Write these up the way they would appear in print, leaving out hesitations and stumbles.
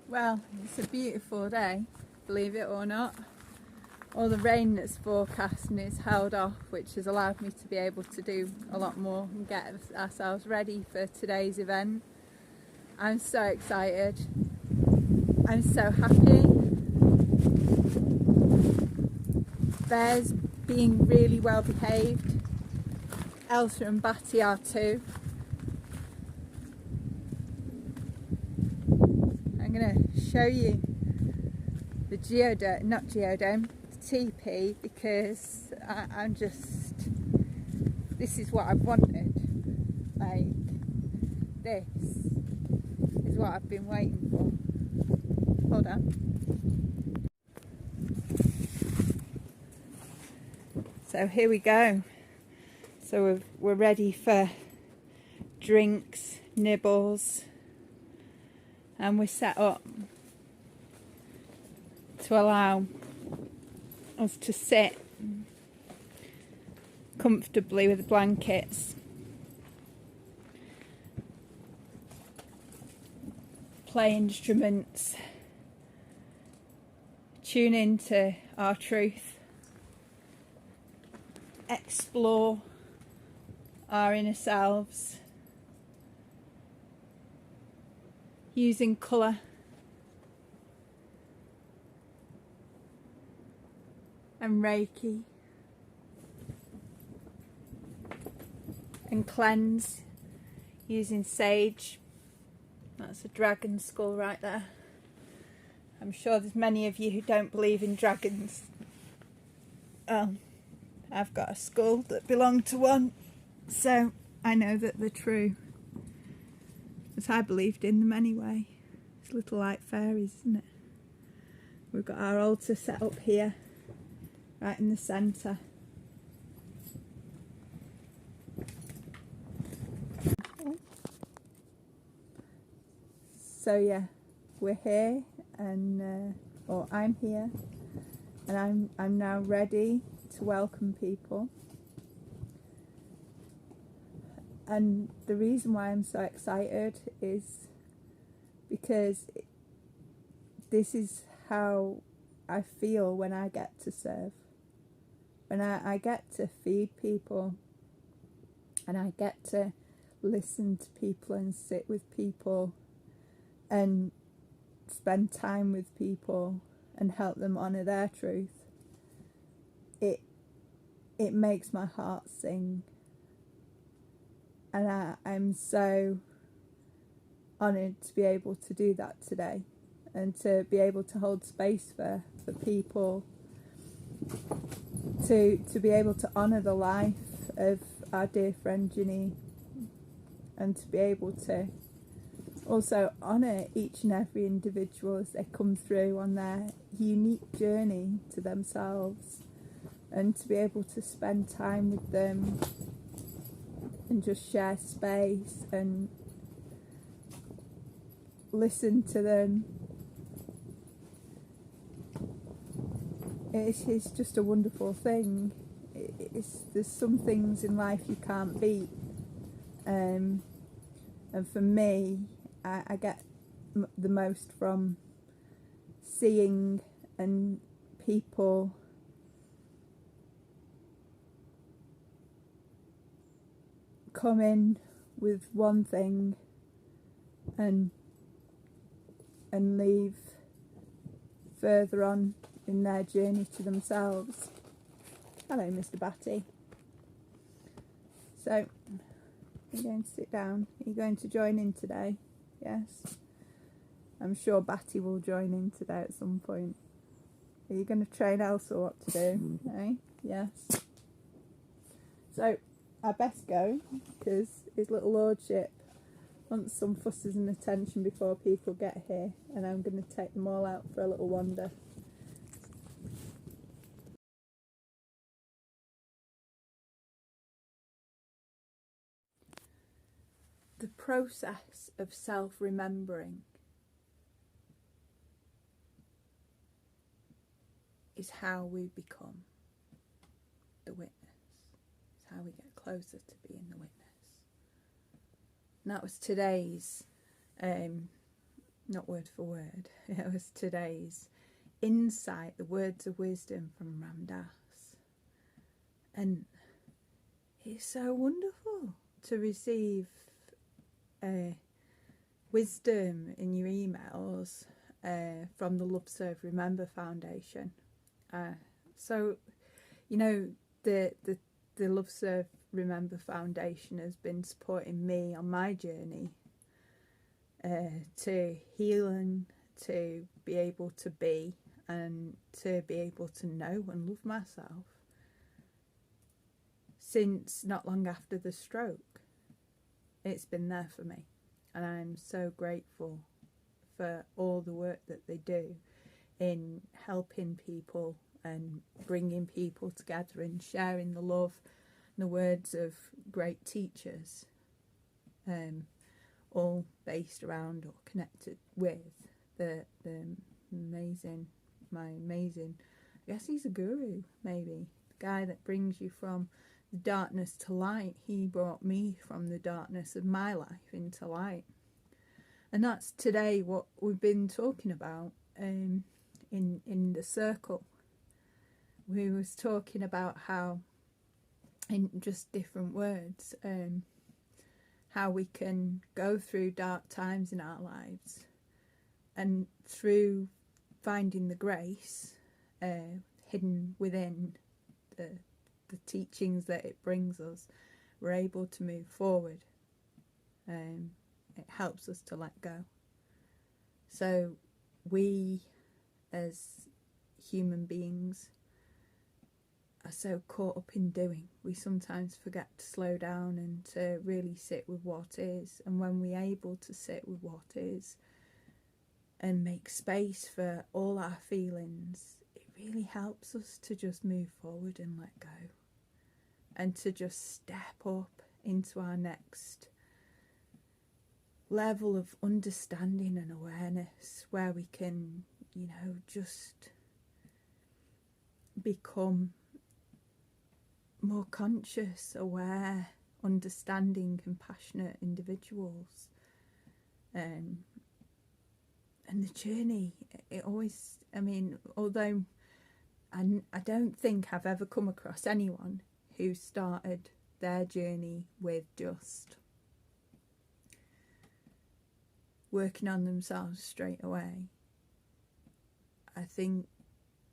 Well, it's a beautiful day, believe it or not. All the rain that's forecast is held off, which has allowed me to be able to do a lot more and get ourselves ready for today's event. I'm so excited. I'm so happy. Bear's being really well behaved. Elsa and Batty are too. I'm going to show you the the teepee, because I'm just, this is what I've wanted. Like, this is what I've been waiting for. Hold on. So here we go. So we're ready for drinks, nibbles, and we're set up to allow us to sit comfortably with the blankets, play instruments, tune into our truth, explore our inner selves, using colour and Reiki, and cleanse using sage. That's a dragon skull right there. I'm sure there's many of you who don't believe in dragons. I've got a skull that belonged to one, so I know that they're true, because I believed in them anyway. It's little light fairies, isn't it? We've got our altar set up here, right in the centre. So yeah, we're here, and or I'm here, and I'm now ready to welcome people. And the reason why I'm so excited is because this is how I feel when I get to serve. When I get to feed people, and I get to listen to people and sit with people and spend time with people and help them honour their truth, it makes my heart sing. And I'm so honoured to be able to do that today, and to be able to hold space for people, to be able to honour the life of our dear friend Ginny, and to be able to also honour each and every individual as they come through on their unique journey to themselves, and to be able to spend time with them and just share space and listen to them. It's just a wonderful thing. There's some things in life you can't beat, and for me, I get the most from seeing and people come in with one thing and leave further on in their journey to themselves. Hello, Mr. Batty. So, you're going to sit down. Are you going to join in today? Yes. I'm sure Batty will join in today at some point. Are you going to train Elsa what to do? Eh? Yes. So, I best go, because his little lordship wants some fusses and attention before people get here, and I'm going to take them all out for a little wander. The process of self-remembering is how we become the witness. It's how we get closer to being the witness. And that was today's not word for word, it was today's insight, the words of wisdom from Ram Dass. And it's so wonderful to receive wisdom in your emails from the Love Serve Remember Foundation. So, you know, the Love Serve Remember Foundation has been supporting me on my journey to heal and to be able to be and to be able to know and love myself since not long after the stroke. It's been there for me, and I'm so grateful for all the work that they do in helping people and bringing people together and sharing the love and the words of great teachers, all based around or connected with the amazing, I guess he's a guru, maybe, the guy that brings you from the darkness to light. He brought me from the darkness of my life into light. And that's today what we've been talking about in the circle. We was talking about how, in just different words, how we can go through dark times in our lives, and through finding the grace hidden within the teachings that it brings us, we're able to move forward. It helps us to let go. So we, as human beings, are so caught up in doing. We sometimes forget to slow down and to really sit with what is. And when we're able to sit with what is and make space for all our feelings, it really helps us to just move forward and let go, and to just step up into our next level of understanding and awareness, where we can, you know, just become more conscious, aware, understanding, compassionate individuals. And the journey, it always, I mean, although I don't think I've ever come across anyone who started their journey with just working on themselves straight away. I think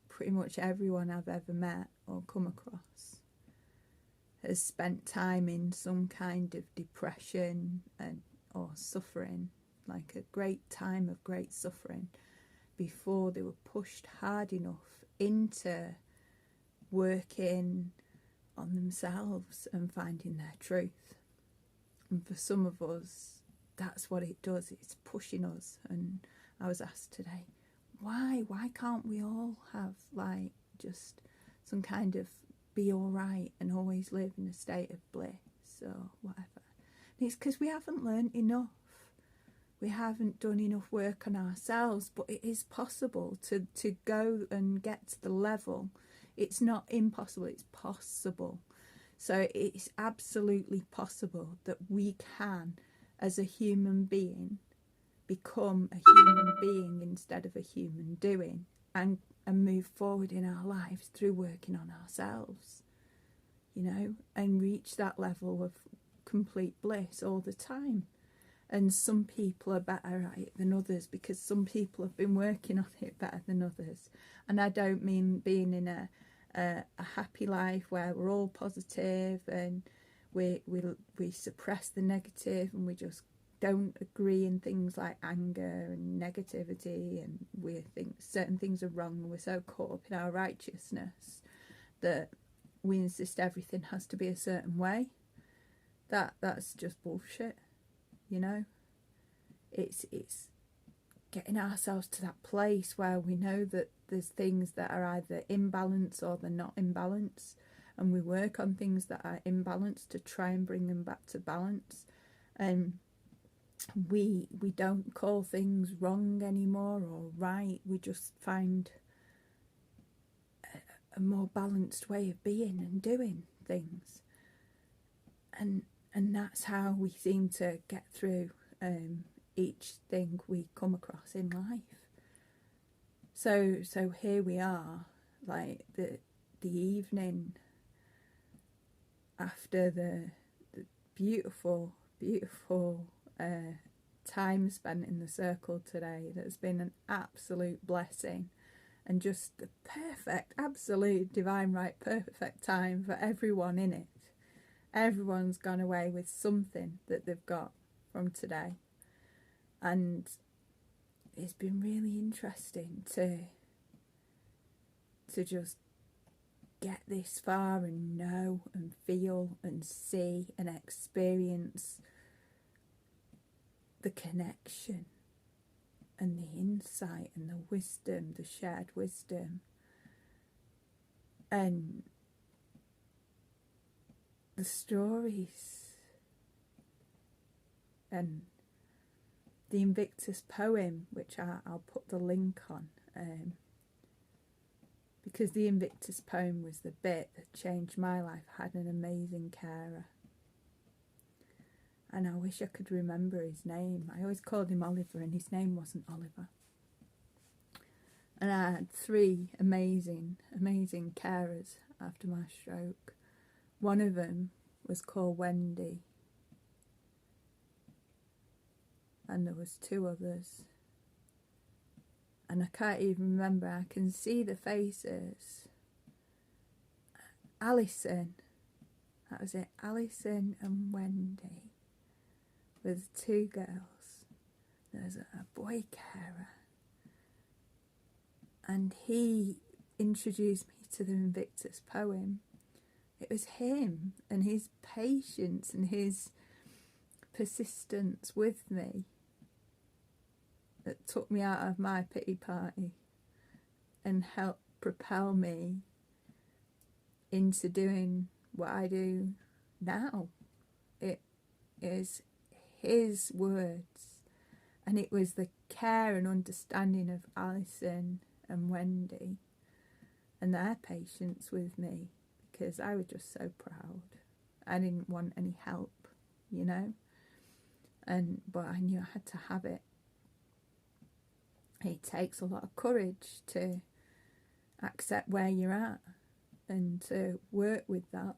pretty much everyone I've ever met or come across has spent time in some kind of depression or suffering, like a great time of great suffering, before they were pushed hard enough into working on themselves and finding their truth. And for some of us, that's what it does. It's pushing us. And I was asked today, why can't we all have, like, just some kind of be all right and always live in a state of bliss or whatever? And it's because we haven't learned enough. We haven't done enough work on ourselves. But it is possible to go and get to the level. It's not impossible, it's possible. So it's absolutely possible that we can, as a human being, become a human being instead of a human doing, and move forward in our lives through working on ourselves, you know, and reach that level of complete bliss all the time. And some people are better at it than others, because some people have been working on it better than others. And I don't mean being in a happy life where we're all positive and we suppress the negative and we just don't agree in things like anger and negativity, and we think certain things are wrong, and we're so caught up in our righteousness that we insist everything has to be a certain way. That's just bullshit, you know. It's getting ourselves to that place where we know that there's things that are either in balance or they're not in balance, and we work on things that are in balance to try and bring them back to balance. And we don't call things wrong anymore or right. We just find a more balanced way of being and doing things, and that's how we seem to get through each thing we come across in life. So here we are, like the evening after the beautiful time spent in the circle today. That's been an absolute blessing, and just the perfect, absolute divine right, perfect time for everyone in it. Everyone's gone away with something that they've got from today, and it's been really interesting to just get this far and know and feel and see and experience the connection and the insight and the wisdom, the shared wisdom, and the stories, and the Invictus poem, which I'll put the link on, because the Invictus poem was the bit that changed my life. I had an amazing carer, and I wish I could remember his name. I always called him Oliver, and his name wasn't Oliver. And I had 3 amazing carers after my stroke. One of them was called Wendy, and there was 2 others, and I can't even remember. I can see the faces. Alison, that was it, Alison and Wendy, with 2 girls. There's a boy carer, and he introduced me to the Invictus poem. It was him and his patience and his persistence with me that took me out of my pity party and helped propel me into doing what I do now. It is his words, and it was the care and understanding of Alison and Wendy and their patience with me, because I was just so proud. I didn't want any help, you know, but I knew I had to have it. It takes a lot of courage to accept where you're at and to work with that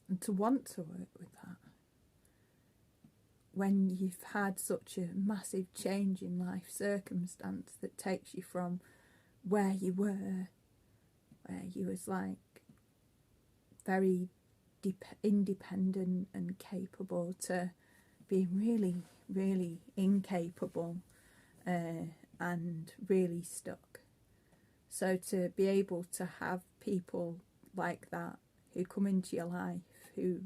and to want to work with that. When you've had such a massive change in life circumstance that takes you from where you were, where you was like very independent and capable, to being really incapable and really stuck. So to be able to have people like that who come into your life, who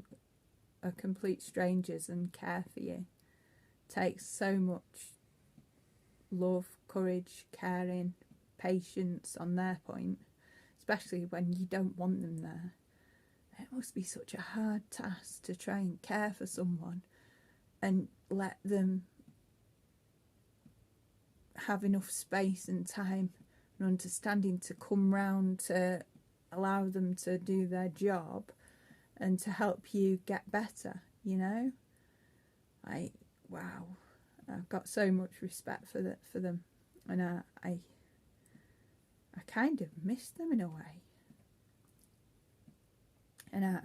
are complete strangers and care for you, takes so much love, courage, caring, patience on their point, especially when you don't want them there. It must be such a hard task to try and care for someone and let them have enough space and time and understanding to come round to allow them to do their job and to help you get better, you know? Wow, I've got so much respect for them, and I kind of miss them in a way. And I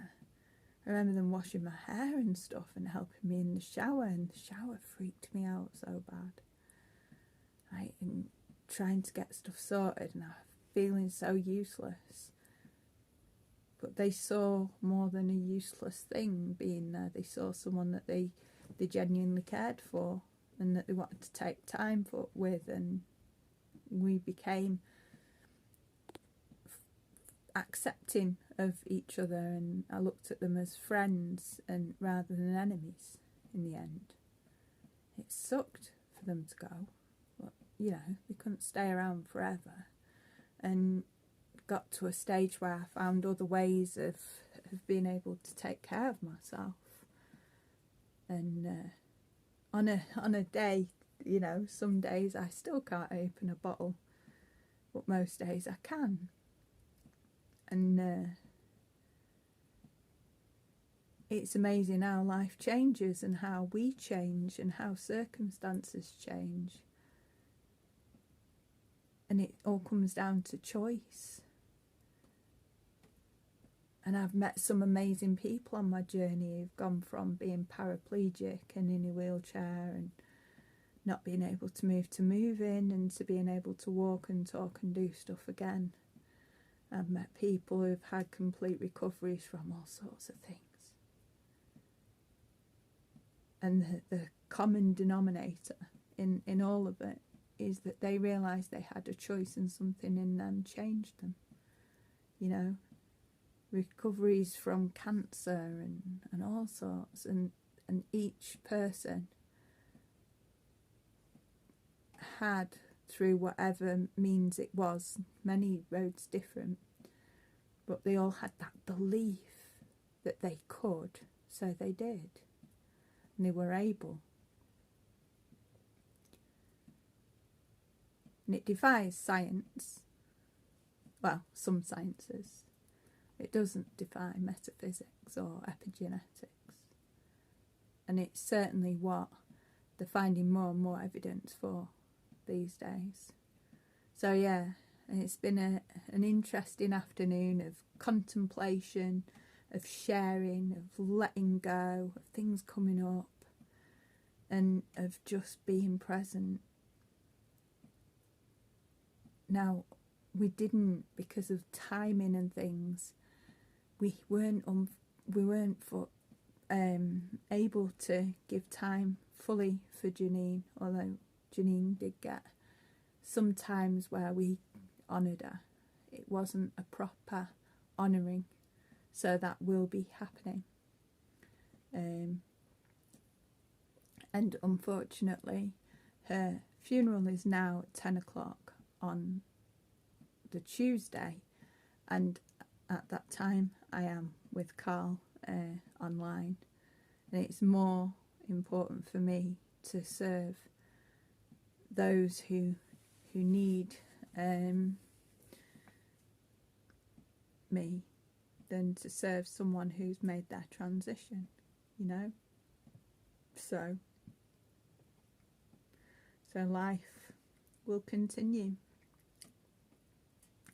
remember them washing my hair and stuff and helping me in the shower, and the shower freaked me out so bad. And trying to get stuff sorted, and I was feeling so useless. But they saw more than a useless thing being there. They saw someone that they genuinely cared for and that they wanted to take time with, and we became accepting of each other, and I looked at them as friends and rather than enemies in the end. It sucked for them to go, but you know, they couldn't stay around forever, and got to a stage where I found other ways of being able to take care of myself. And on a day, you know, some days I still can't open a bottle, but most days I can. And it's amazing how life changes and how we change and how circumstances change. And it all comes down to choice. And I've met some amazing people on my journey who've gone from being paraplegic and in a wheelchair and not being able to move in and to being able to walk and talk and do stuff again. I've met people who've had complete recoveries from all sorts of things. And the common denominator in all of it is that they realised they had a choice and something in them changed them. You know, recoveries from cancer and all sorts. And each person had, through whatever means it was, many roads different, but they all had that belief that they could, so they did. And they were able. And it defies science. Well, some sciences. It doesn't defy metaphysics or epigenetics. And it's certainly what they're finding more and more evidence for these days. So yeah, it's been an interesting afternoon of contemplation, of sharing, of letting go, of things coming up, and of just being present. Now, we didn't, because of timing and things, we weren't able to give time fully for Janine, although Janine did get some times where we honoured her. It wasn't a proper honouring, so that will be happening. And unfortunately, her funeral is now at 10 o'clock on the Tuesday, and at that time I am with Carl online, and it's more important for me to serve those who need me than to serve someone who's made their transition, you know. So life will continue,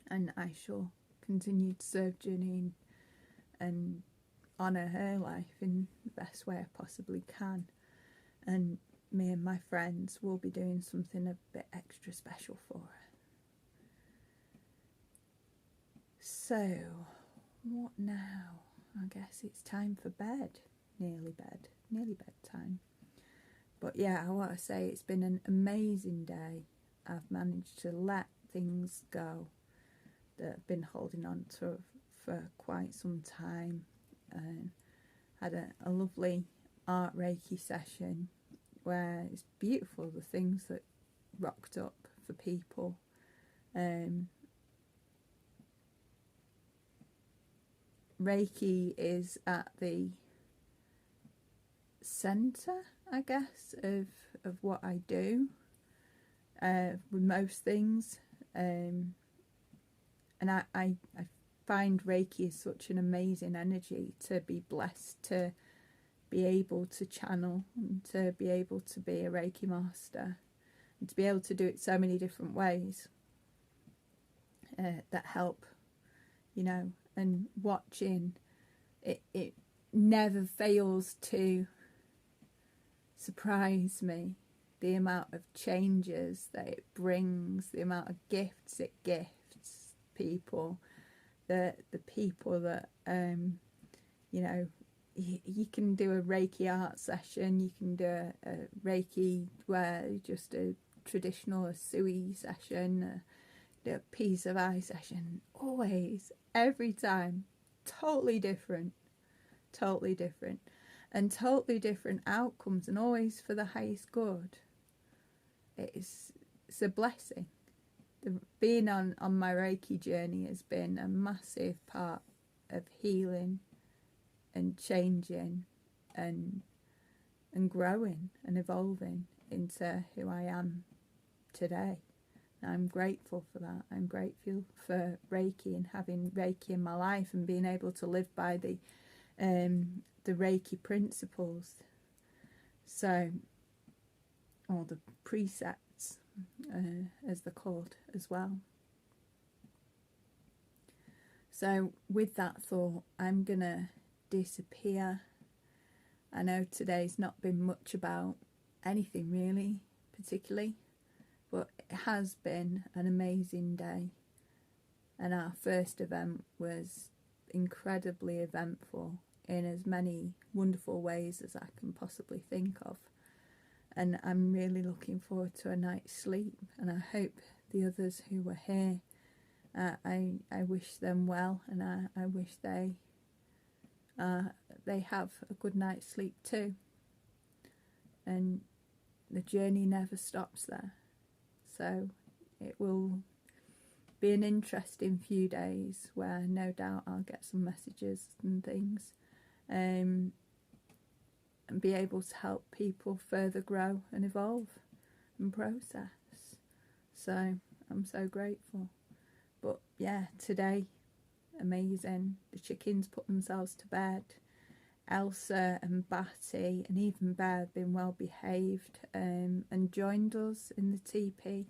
and I shall continue to serve Janine and honour her life in the best way I possibly can. And me and my friends will be doing something a bit extra special for her. So, what now? I guess it's time for bed. Nearly bedtime. But yeah, I want to say it's been an amazing day. I've managed to let things go that I've been holding on to for quite some time. Had a lovely art Reiki session where it's beautiful, the things that rocked up for people. Reiki is at the centre, I guess, of what I do with most things. And I find Reiki is such an amazing energy to be blessed to be able to channel and to be able to be a Reiki master and to be able to do it so many different ways that help, you know. And watching it never fails to surprise me, the amount of changes that it brings, the amount of gifts it gifts people, the people that you know, you can do a Reiki art session, you can do a Reiki where just a traditional Asui session, a piece of eye session, always, every time, totally different, and totally different outcomes, and always for the highest good. It's a blessing. Being on my Reiki journey has been a massive part of healing and changing and growing and evolving into who I am today. I'm grateful for that. I'm grateful for Reiki and having Reiki in my life and being able to live by the the Reiki principles, so, or the precepts, as they're called as well. So with that thought, I'm gonna disappear. I know today's not been much about anything really, particularly, but it has been an amazing day, and our first event was incredibly eventful in as many wonderful ways as I can possibly think of, and I'm really looking forward to a night's sleep, and I hope the others who were here, I wish them well, and I wish they have a good night's sleep too. And the journey never stops there, so it will be an interesting few days where no doubt I'll get some messages and things, and be able to help people further grow and evolve and process. So I'm so grateful. But yeah, today, amazing. The chickens put themselves to bed. Elsa and Batty and even Bear have been well behaved, and joined us in the teepee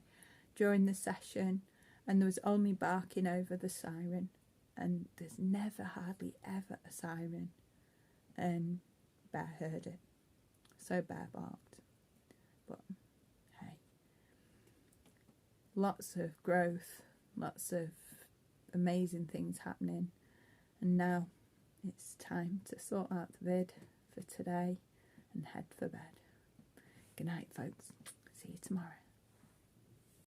during the session, and there was only barking over the siren, and there's never, hardly ever a siren, and Bear heard it, so Bear barked. But hey, lots of growth, lots of amazing things happening, and now it's time to sort out the vid for today and head for bed. Good night, folks. See you tomorrow.